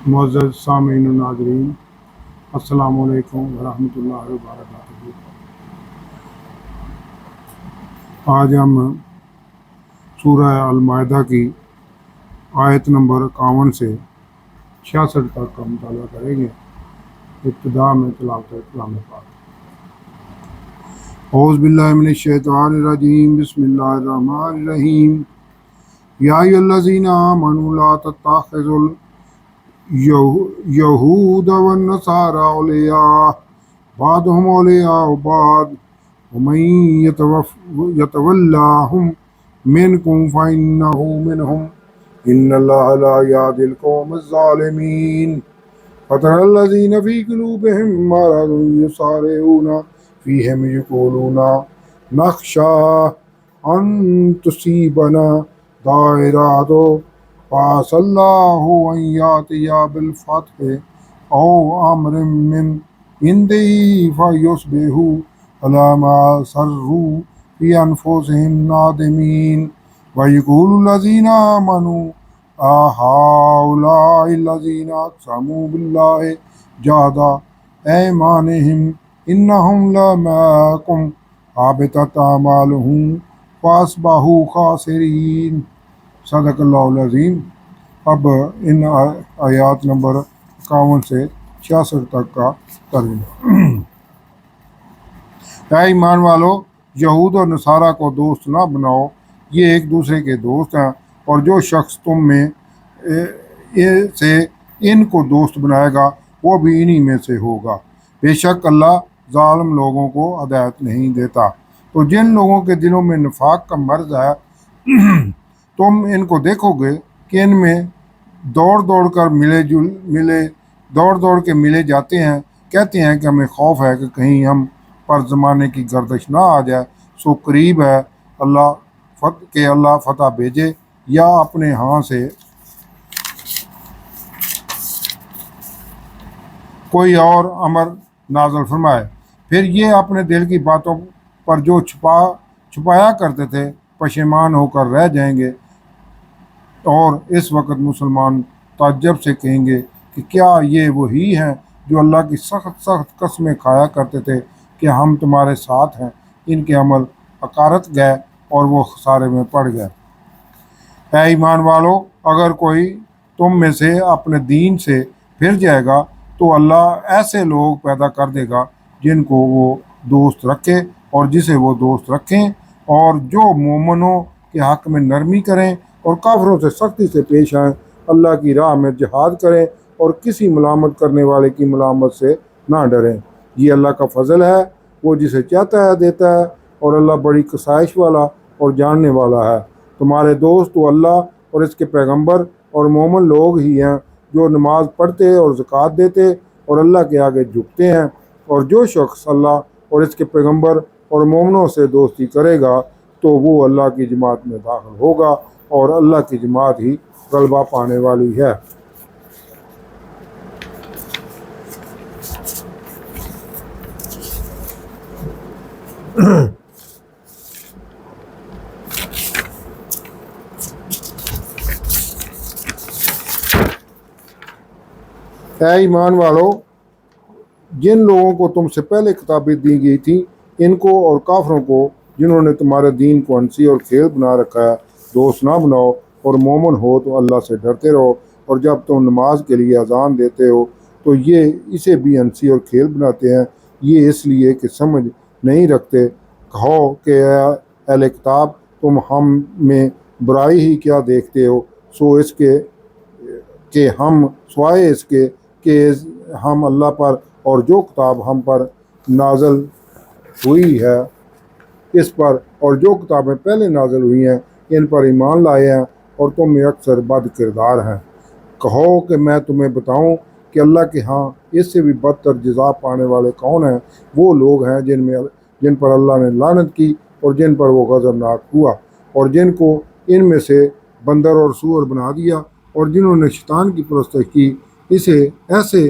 معزز سامعین و ناظرین، السلام علیکم ورحمۃ اللہ وبرکاتہ۔ آج ہم سورہ المائدہ کی آیت نمبر 51 سے 66 تک کا مطالعہ کریں گے۔ ابتدا میں تلاوت کلام پاک۔ اعوذ باللہ من الشیطان الرجیم، بسم اللہ الرحمن الرحیم۔ یا ایھا الذین آمنوا لا تتخذوا یہود والنصارى اولیاء بعضهم اولیاء بعض ومن یتولاهم منکم فإنہ منهم ان اللہ لا یہدی القوم الظالمین۔ فترى الذین فی قلوبهم مرض یسارعون فیہم یقولون نخشی ان تصیبنا دائرۃ فعسى الله أن يأتي بالفتح أو أمر من عنده فيصبحوا على ما أسروا في أنفسهم نادمين ويقول الذين آمنوا أهؤلاء الذين أقسموا بالله جهد أيمانهم إنهم لمعكم حبطت أعمالهم فأصبحوا خاسرين۔ صدق اللہ العظیم۔ اب ان آیات نمبر 51 سے 66 تک کا ترجمہ۔ اے ایمان والو، یہود اور نصارہ کو دوست نہ بناؤ، یہ ایک دوسرے کے دوست ہیں، اور جو شخص تم میں سے ان کو دوست بنائے گا وہ بھی انہی میں سے ہوگا۔ بے شک اللہ ظالم لوگوں کو ہدایت نہیں دیتا۔ تو جن لوگوں کے دلوں میں نفاق کا مرض ہے، تم ان کو دیکھو گے کہ ان میں دوڑ دوڑ کے ملے جاتے ہیں، کہتے ہیں کہ ہمیں خوف ہے کہ کہیں ہم پر زمانے کی گردش نہ آ جائے، سو قریب ہے اللہ فتح بھیجے یا اپنے ہاں سے کوئی اور امر نازل فرمائے۔ پھر یہ اپنے دل کی باتوں پر جو چھپایا کرتے تھے پشیمان ہو کر رہ جائیں گے، اور اس وقت مسلمان تعجب سے کہیں گے کہ کیا یہ وہی ہیں جو اللہ کی سخت قسمیں کھایا کرتے تھے کہ ہم تمہارے ساتھ ہیں۔ ان کے عمل اکارت گئے اور وہ خسارے میں پڑ گئے۔ اے ایمان والو، اگر کوئی تم میں سے اپنے دین سے پھر جائے گا تو اللہ ایسے لوگ پیدا کر دے گا جن کو وہ دوست رکھے اور جسے وہ دوست رکھیں، اور جو مومنوں کے حق میں نرمی کریں اور کافروں سے سختی سے پیش آئیں، اللہ کی راہ میں جہاد کریں اور کسی ملامت کرنے والے کی ملامت سے نہ ڈریں۔ یہ اللہ کا فضل ہے، وہ جسے چاہتا ہے دیتا ہے، اور اللہ بڑی کسائش والا اور جاننے والا ہے۔ تمہارے دوست تو اللہ اور اس کے پیغمبر اور مومن لوگ ہی ہیں جو نماز پڑھتے اور زکوٰۃ دیتے اور اللہ کے آگے جھکتے ہیں، اور جو شخص اللہ اور اس کے پیغمبر اور مومنوں سے دوستی کرے گا تو وہ اللہ کی جماعت میں داخل ہوگا، اور اللہ کی جماعت ہی غلبہ پانے والی ہے۔ اے ایمان والو، جن لوگوں کو تم سے پہلے کتابیں دی گئی تھیں، ان کو اور کافروں کو جنہوں نے تمہارے دین کو ہنسی اور کھیل بنا رکھا ہے، دوست نہ بناؤ، اور مومن ہو تو اللہ سے ڈرتے رہو، اور جب تم نماز کے لیے اذان دیتے ہو تو یہ اسے بھی ہنسی اور کھیل بناتے ہیں، یہ اس لیے کہ سمجھ نہیں رکھتے۔ کہو کہ اے اہل کتاب، تم ہم میں برائی ہی کیا دیکھتے ہو، سو اس کے کہ ہم سوائے اس کے کہ ہم اللہ پر اور جو کتاب ہم پر نازل ہوئی ہے اس پر اور جو کتابیں پہلے نازل ہوئی ہیں ان پر ایمان لائے ہیں، اور تم میں اکثر بد کردار ہیں۔ کہو کہ میں تمہیں بتاؤں کہ اللہ کے ہاں اس سے بھی بدتر جزا پانے والے کون ہیں؟ وہ لوگ ہیں جن پر اللہ نے لعنت کی اور جن پر وہ غضبناک ہوا، اور جن کو ان میں سے بندر اور سور بنا دیا، اور جنہوں نے شیطان کی پرستش کی۔ ایسے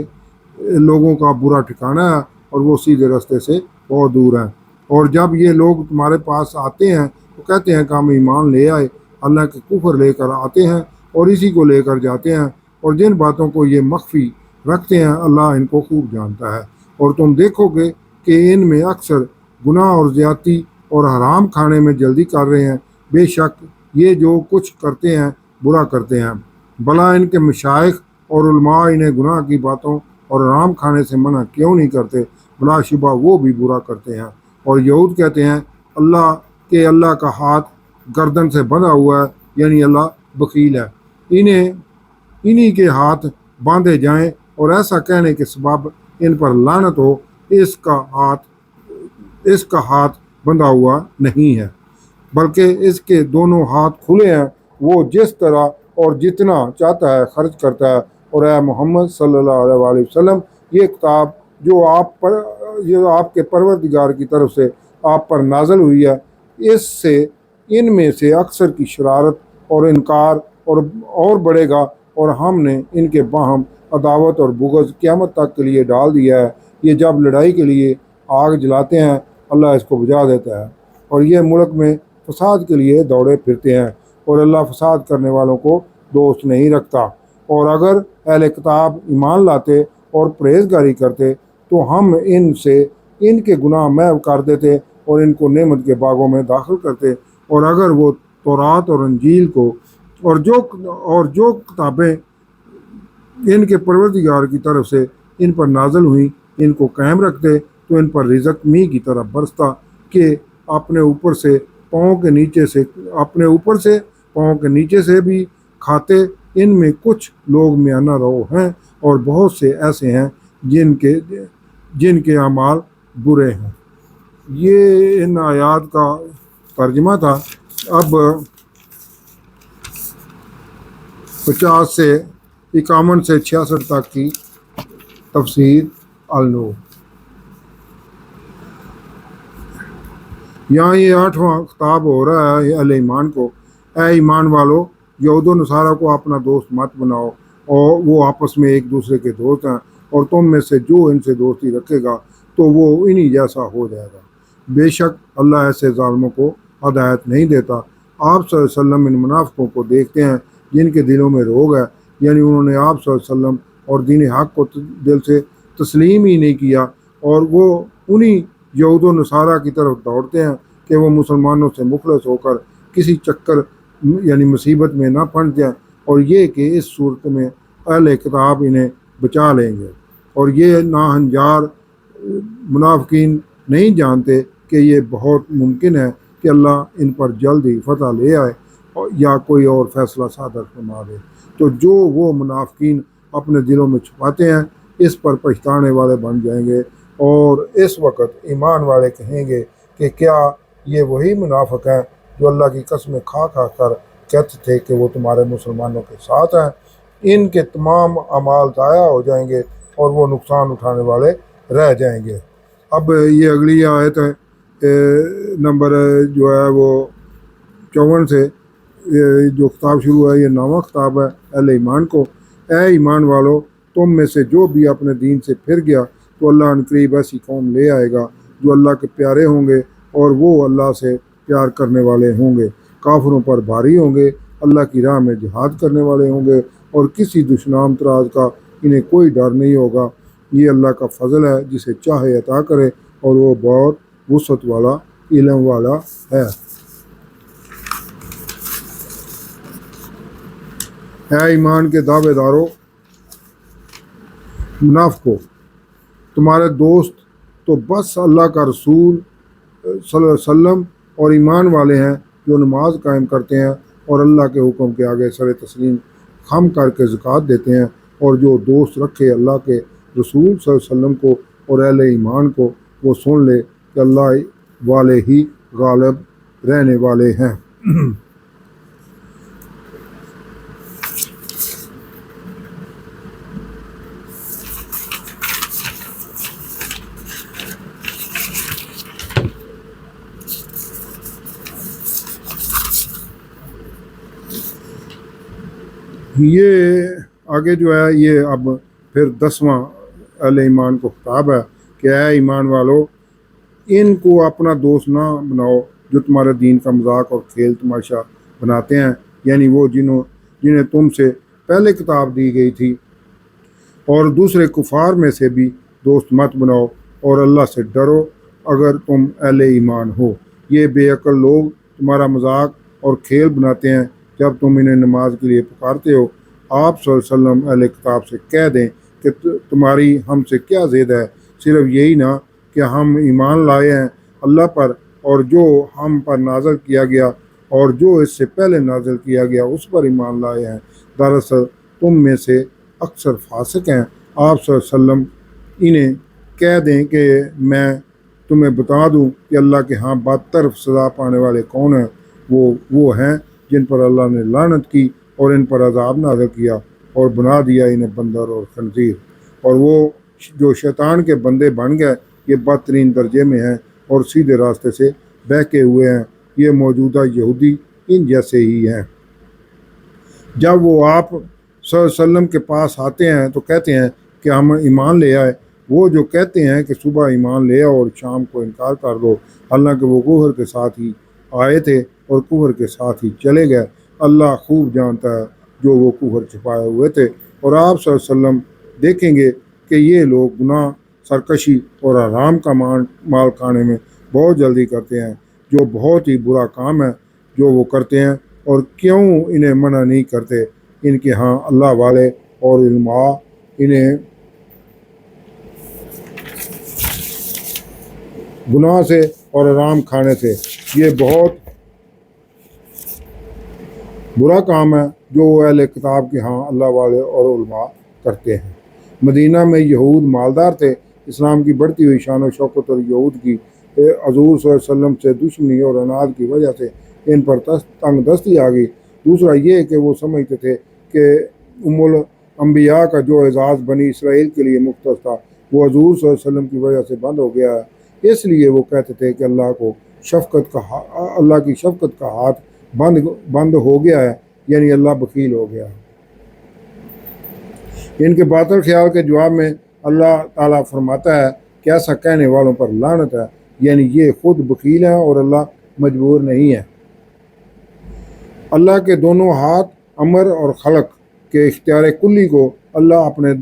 لوگوں کا برا ٹھکانہ ہے، اور وہ سیدھے راستے سے بہت دور ہیں۔ اور جب یہ لوگ تمہارے پاس آتے ہیں تو کہتے ہیں کہ ہم ایمان لے آئے، اللہ کے کفر لے کر آتے ہیں اور اسی کو لے کر جاتے ہیں، اور جن باتوں کو یہ مخفی رکھتے ہیں اللہ ان کو خوب جانتا ہے۔ اور تم دیکھو گے کہ ان میں اکثر گناہ اور زیادتی اور حرام کھانے میں جلدی کر رہے ہیں۔ بے شک یہ جو کچھ کرتے ہیں برا کرتے ہیں، بھلا ان کے مشائخ اور علماء انہیں گناہ کی باتوں اور حرام کھانے سے منع کیوں نہیں کرتے؟ بلا شبہ وہ بھی برا کرتے ہیں۔ اور یہود کہتے ہیں اللہ کا ہاتھ گردن سے بندھا ہوا ہے، یعنی اللہ بخیل ہے، انہی کے ہاتھ باندھے جائیں، اور ایسا کہنے کے سبب ان پر لعنت ہو۔ اس کا ہاتھ بندھا ہوا نہیں ہے، بلکہ اس کے دونوں ہاتھ کھلے ہیں، وہ جس طرح اور جتنا چاہتا ہے خرچ کرتا ہے۔ اور اے محمد صلی اللہ علیہ وسلم، یہ کتاب جو آپ کے پروردگار کی طرف سے آپ پر نازل ہوئی ہے، ان میں سے اکثر کی شرارت اور انکار اور بڑھے گا، اور ہم نے ان کے باہم عداوت اور بغض قیامت تک کے لیے ڈال دیا ہے۔ یہ جب لڑائی کے لیے آگ جلاتے ہیں اللہ اس کو بجھا دیتا ہے، اور یہ ملک میں فساد کے لیے دوڑے پھرتے ہیں، اور اللہ فساد کرنے والوں کو دوست نہیں رکھتا۔ اور اگر اہل کتاب ایمان لاتے اور پرہیزگاری کرتے تو ہم ان کے گناہ محو کر دیتے اور ان کو نعمت کے باغوں میں داخل کرتے۔ اور اگر وہ تورات اور انجیل کو اور جو کتابیں ان کے پروردگار کی طرف سے ان پر نازل ہوئیں ان کو قائم رکھتے تو ان پر رزق میںہ کی طرح برستا کہ اپنے اوپر سے پاؤں کے نیچے سے بھی کھاتے۔ ان میں کچھ لوگ میانہ رو ہیں اور بہت سے ایسے ہیں جن کے اعمال برے ہیں۔ یہ ان آیات کا ترجمہ تھا۔ اب 50 سے 51 سے 66 تک کی تفسیر النور۔ یہاں یہ 8واں خطاب ہو رہا ہے اہل ایمان کو۔ اے ایمان والو، یہود و نصارہ کو اپنا دوست مت بناؤ، اور وہ آپس میں ایک دوسرے کے دوست ہیں، اور تم میں سے جو ان سے دوستی رکھے گا تو وہ انہی جیسا ہو جائے گا۔ بے شک اللہ ایسے ظالموں کو ہدایت نہیں دیتا۔ آپ صلی اللہ علیہ وسلم ان منافقوں کو دیکھتے ہیں جن کے دلوں میں روگ ہے، یعنی انہوں نے آپ صلی اللہ علیہ وسلم اور دین حق کو دل سے تسلیم ہی نہیں کیا، اور وہ انہی یہود و نصارہ کی طرف دوڑتے ہیں کہ وہ مسلمانوں سے مخلص ہو کر کسی چکر یعنی مصیبت میں نہ پھنس جائیں، اور یہ کہ اس صورت میں اہل کتاب انہیں بچا لیں گے۔ اور یہ ناہنجار منافقین نہیں جانتے کہ یہ بہت ممکن ہے کہ اللہ ان پر جلد ہی فتح لے آئے یا کوئی اور فیصلہ صادر فرما دے۔ تو جو وہ منافقین اپنے دلوں میں چھپاتے ہیں اس پر پچھتانے والے بن جائیں گے، اور اس وقت ایمان والے کہیں گے کہ کیا یہ وہی منافق ہیں جو اللہ کی قسمیں کھا کر کہتے تھے کہ وہ تمہارے مسلمانوں کے ساتھ ہیں؟ ان کے تمام اعمال ضائع ہو جائیں گے اور وہ نقصان اٹھانے والے رہ جائیں گے۔ اب یہ اگلی آیت ہے نمبر جو ہے وہ 54 سے جو خطاب شروع ہے، یہ 9واں خطاب ہے اہل ایمان کو۔ اے ایمان والو، تم میں سے جو بھی اپنے دین سے پھر گیا تو اللہ عنقریب ایسی قوم لے آئے گا جو اللہ کے پیارے ہوں گے اور وہ اللہ سے پیار کرنے والے ہوں گے، کافروں پر بھاری ہوں گے، اللہ کی راہ میں جہاد کرنے والے ہوں گے، اور کسی دشنام تراز کا انہیں کوئی ڈر نہیں ہوگا۔ یہ اللہ کا فضل ہے، جسے چاہے عطا کرے، اور وہ بہت وسعت والا علم والا ہے۔ اے ایمان کے دعوے دارو منافقو، تمہارے دوست تو بس اللہ کا رسول صلی اللہ علیہ وسلم اور ایمان والے ہیں جو نماز قائم کرتے ہیں اور اللہ کے حکم کے آگے سر تسلیم خم کر کے زکوٰۃ دیتے ہیں، اور جو دوست رکھے اللہ کے رسول صلی اللہ علیہ وسلم کو اور اہل ایمان کو، وہ سن لے کہ اللہ والے ہی غالب رہنے والے ہیں۔ یہ آگے جو ہے یہ اب پھر 10واں اہل ایمان کو خطاب ہے کہ اے ایمان والو، ان کو اپنا دوست نہ بناؤ جو تمہارے دین کا مذاق اور کھیل تماشا بناتے ہیں، یعنی وہ جنہیں تم سے پہلے کتاب دی گئی تھی، اور دوسرے کفار میں سے بھی دوست مت بناؤ، اور اللہ سے ڈرو اگر تم اہل ایمان ہو۔ یہ بے عقل لوگ تمہارا مذاق اور کھیل بناتے ہیں جب تم انہیں نماز کے لیے پکارتے ہو۔ آپ صلی اللہ علیہ وسلم اہل کتاب سے کہہ دیں کہ تمہاری ہم سے کیا ضد ہے، صرف یہی نہ کہ ہم ایمان لائے ہیں اللہ پر اور جو ہم پر نازل کیا گیا اور جو اس سے پہلے نازل کیا گیا اس پر ایمان لائے ہیں۔ دراصل تم میں سے اکثر فاسق ہیں۔ آپ صلی اللہ علیہ وسلم انہیں کہہ دیں کہ میں تمہیں بتا دوں کہ اللہ کے ہاں بدتر سزا پانے والے کون ہیں، وہ ہیں جن پر اللہ نے لعنت کی اور ان پر عذاب نازل کیا اور بنا دیا انہیں بندر اور خنزیر، اور وہ جو شیطان کے بندے بن گئے یہ بدترین درجے میں ہیں اور سیدھے راستے سے بہکے ہوئے ہیں۔ یہ موجودہ یہودی ان جیسے ہی ہیں۔ جب وہ آپ صلی اللہ علیہ وسلم کے پاس آتے ہیں تو کہتے ہیں کہ ہم ایمان لے آئے۔ وہ جو کہتے ہیں کہ صبح ایمان لے آؤ اور شام کو انکار کر دو، حالانکہ وہ کفر کے ساتھ ہی آئے تھے اور کفر کے ساتھ ہی چلے گئے۔ اللہ خوب جانتا ہے جو وہ کفر چھپائے ہوئے تھے۔ اور آپ صلی اللہ علیہ وسلم دیکھیں گے کہ یہ لوگ گناہ، سرکشی اور حرام کا مال کھانے میں بہت جلدی کرتے ہیں، جو بہت ہی برا کام ہے جو وہ کرتے ہیں، اور کیوں انہیں منع نہیں کرتے۔ ان کے ہاں اللہ والے اور علماء انہیں گناہ سے اور حرام کھانے سے یہ بہت برا کام ہے جو وہ اہل کتاب کے ہاں اللہ والے اور علماء کرتے ہیں۔ مدینہ میں یہود مالدار تھے۔ اسلام کی بڑھتی ہوئی شان و شوکت اور یہود کی حضور صلی اللہ علیہ وسلم سے دشمنی اور عناد کی وجہ سے ان پر تنگ دستی آ گئی۔ دوسرا یہ کہ وہ سمجھتے تھے کہ ام الانبیاء کا جو اعزاز بنی اسرائیل کے لیے مختص تھا وہ حضور صلی اللہ علیہ وسلم کی وجہ سے بند ہو گیا ہے۔ اس لیے وہ کہتے تھے کہ اللہ کی شفقت کا ہاتھ بند ہو گیا ہے، یعنی اللہ بخیل ہو گیا ہے۔ ان کے باطل خیال کے جواب میں اللہ تعالیٰ فرماتا ہے کہ ایسا کہنے والوں پر لعنت ہے، یعنی یہ خود بخیل ہیں اور اللہ مجبور نہیں ہے۔ اللہ کے دونوں ہاتھ امر اور خلق کے اختیار کلی کو اللہ اپنے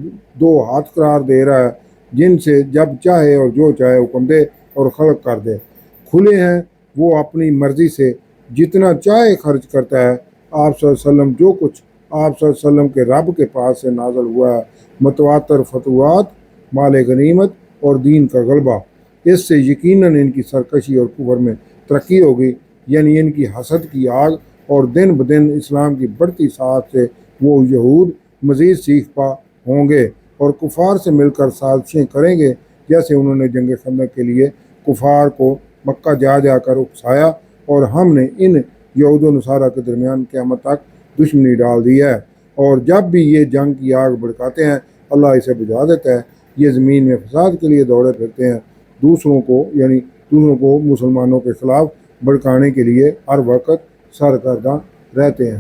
دو ہاتھ قرار دے رہا ہے، جن سے جب چاہے اور جو چاہے حکم دے اور خلق کر دے۔ کھلے ہیں، وہ اپنی مرضی سے جتنا چاہے خرچ کرتا ہے۔ آپ صلی اللہ علیہ وسلم جو کچھ آپ صلی اللہ علیہ وسلم کے رب کے پاس سے نازل ہوا ہے، متواتر فتوحات، مال غنیمت اور دین کا غلبہ، اس سے یقیناً ان کی سرکشی اور کفر میں ترقی ہوگی، یعنی ان کی حسد کی آگ، اور دن بدن اسلام کی بڑھتی ساعت سے وہ یہود مزید سیکھ پا ہوں گے اور کفار سے مل کر سازشیں کریں گے، جیسے انہوں نے جنگ خندق کے لیے کفار کو مکہ جا جا کر اکسایا، اور ہم نے ان یہود و نصارہ کے درمیان قیامت تک دشمنی ڈال دی ہے۔ اور جب بھی یہ جنگ کی آگ بھڑکاتے ہیں اللہ اسے بجھا دیتا ہے۔ یہ زمین میں فساد کے لیے دوڑے پھرتے ہیں، دوسروں کو مسلمانوں کے خلاف بھڑکانے کے لیے ہر وقت سرگرداں رہتے ہیں،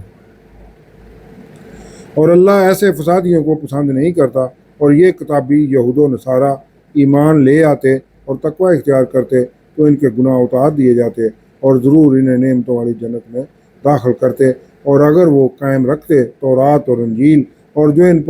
اور اللہ ایسے فسادیوں کو پسند نہیں کرتا۔ اور یہ کتابی یہود و نصارہ ایمان لے آتے اور تقوی اختیار کرتے تو ان کے گناہ اتار دیے جاتے اور ضرور انہیں نعمتوں والی جنت میں داخل کرتے۔ اور اگر وہ قائم رکھتے تورات اور انجیل اور جو ان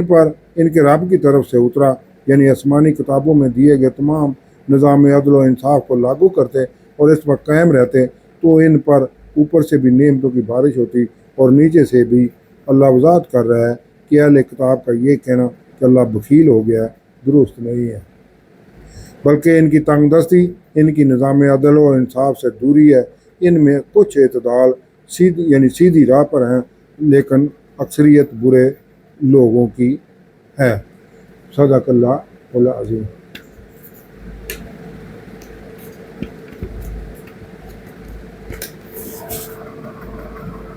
پر ان کے رب کی طرف سے اترا، یعنی آسمانی کتابوں میں دیے گئے تمام نظام عدل و انصاف کو لاگو کرتے اور اس پر قائم رہتے، تو ان پر اوپر سے بھی نعمتوں کی بارش ہوتی اور نیچے سے بھی۔ اللہ وضاحت کر رہا ہے کہ اہل کتاب کا یہ کہنا کہ اللہ بخیل ہو گیا ہے درست نہیں ہے، بلکہ ان کی تنگ دستی ان کی نظام عدل و انصاف سے دوری ہے۔ ان میں کچھ اعتدال سیدھی راہ پر ہیں، لیکن اکثریت برے لوگوں کی ہے۔ صدق اللہ العظیم۔